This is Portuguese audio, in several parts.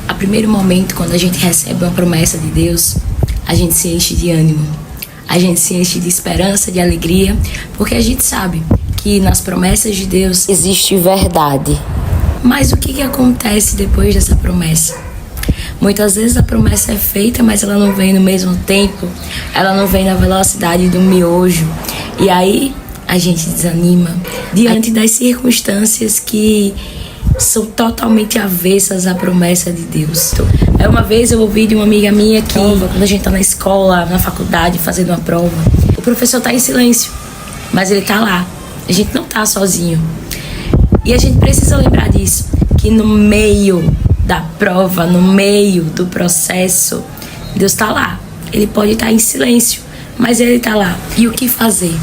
A primeiro momento, quando a gente recebe uma promessa de Deus, a gente se enche de ânimo, a gente se enche de esperança, de alegria, porque a gente sabe que nas promessas de Deus existe verdade. Mas o que acontece depois dessa promessa? Muitas vezes a promessa é feita, mas ela não vem no mesmo tempo, ela não vem na velocidade do miojo. E aí a gente desanima diante das circunstâncias que são totalmente avessas à promessa de Deus. Uma vez eu ouvi de uma amiga minha que quando a gente tá na escola, na faculdade, fazendo uma prova, o professor tá em silêncio, mas ele tá lá. A gente não tá sozinho. E a gente precisa lembrar disso, que no meio da prova, no meio do processo, Deus tá lá. Ele pode estar em silêncio, mas ele tá lá. E o que fazer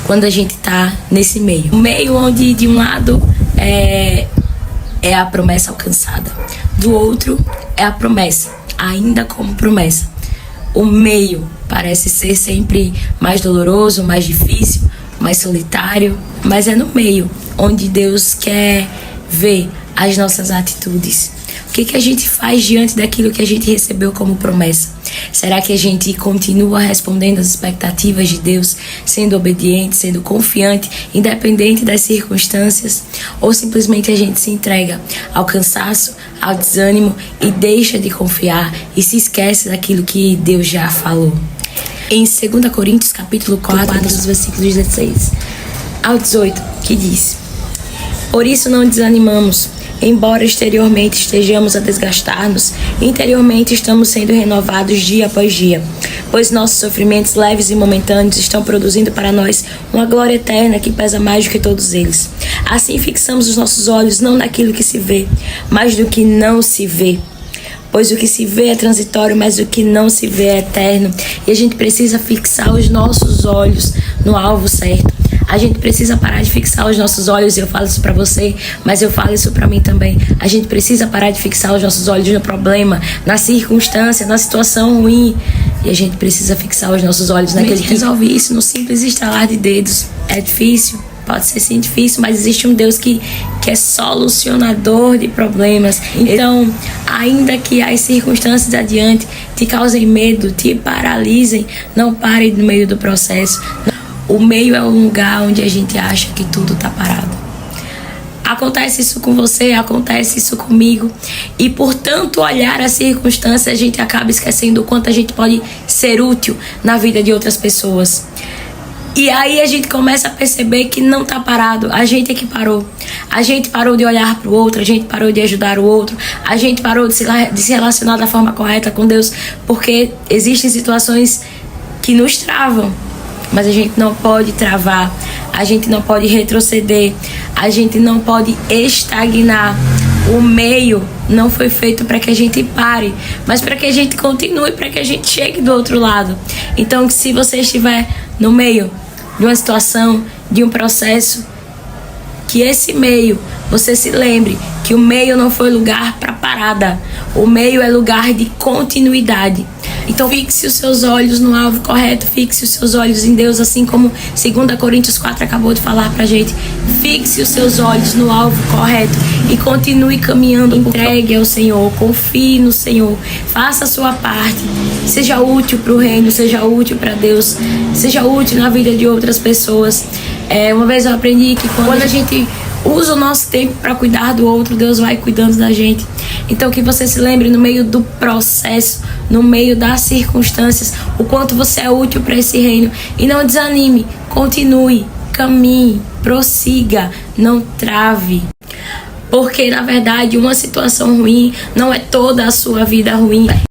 quando a gente tá nesse meio? O meio onde de um lado é a promessa alcançada, do outro é a promessa, ainda como promessa. O meio parece ser sempre mais doloroso, mais difícil, mais solitário, mas é no meio onde Deus quer ver as nossas atitudes. O que a gente faz diante daquilo que a gente recebeu como promessa? Será que a gente continua respondendo às expectativas de Deus, sendo obediente, sendo confiante, independente das circunstâncias? Ou simplesmente a gente se entrega ao cansaço, ao desânimo e deixa de confiar e se esquece daquilo que Deus já falou? Em 2 Coríntios capítulo 4, dos versículos 16 ao 18, que diz: Por isso não desanimamos. Embora exteriormente estejamos a desgastar-nos, interiormente estamos sendo renovados dia após dia, pois nossos sofrimentos leves e momentâneos estão produzindo para nós uma glória eterna que pesa mais do que todos eles. Assim fixamos os nossos olhos não naquilo que se vê, mas do que não se vê. Pois o que se vê é transitório, mas o que não se vê é eterno. E a gente precisa fixar os nossos olhos no alvo certo. A gente precisa parar de fixar os nossos olhos, e eu falo isso pra você, mas eu falo isso pra mim também. A gente precisa parar de fixar os nossos olhos no problema, na circunstância, na situação ruim. E a gente precisa fixar os nossos olhos naquele que resolve isso no simples estralar de dedos. É difícil, pode ser sim difícil, mas existe um Deus que é solucionador de problemas. Então, ainda que as circunstâncias adiante te causem medo, te paralisem, não pare no meio do processo. O meio é um lugar onde a gente acha que tudo tá parado. Acontece isso com você, acontece isso comigo. E por tanto olhar as circunstâncias, a gente acaba esquecendo o quanto a gente pode ser útil na vida de outras pessoas. E aí a gente começa a perceber que não tá parado, a gente é que parou. A gente parou de olhar pro outro, a gente parou de ajudar o outro, a gente parou de se relacionar da forma correta com Deus, porque existem situações que nos travam. Mas a gente não pode travar, a gente não pode retroceder, a gente não pode estagnar. O meio não foi feito para que a gente pare, mas para que a gente continue, para que a gente chegue do outro lado. Então, se você estiver no meio de uma situação, de um processo, que esse meio, você se lembre que o meio não foi lugar para parada, o meio é lugar de continuidade. Então fixe os seus olhos no alvo correto, fixe os seus olhos em Deus, assim como 2 Coríntios 4 acabou de falar pra gente. Fixe os seus olhos no alvo correto e continue caminhando. Entregue ao Senhor, confie no Senhor, faça a sua parte, seja útil pro reino, seja útil pra Deus, seja útil na vida de outras pessoas. Uma vez eu aprendi que quando a gente usa o nosso tempo para cuidar do outro, Deus vai cuidando da gente. Então que você se lembre no meio do processo, no meio das circunstâncias, o quanto você é útil para esse reino. E não desanime, continue, caminhe, prossiga, não trave. Porque na verdade uma situação ruim não é toda a sua vida ruim.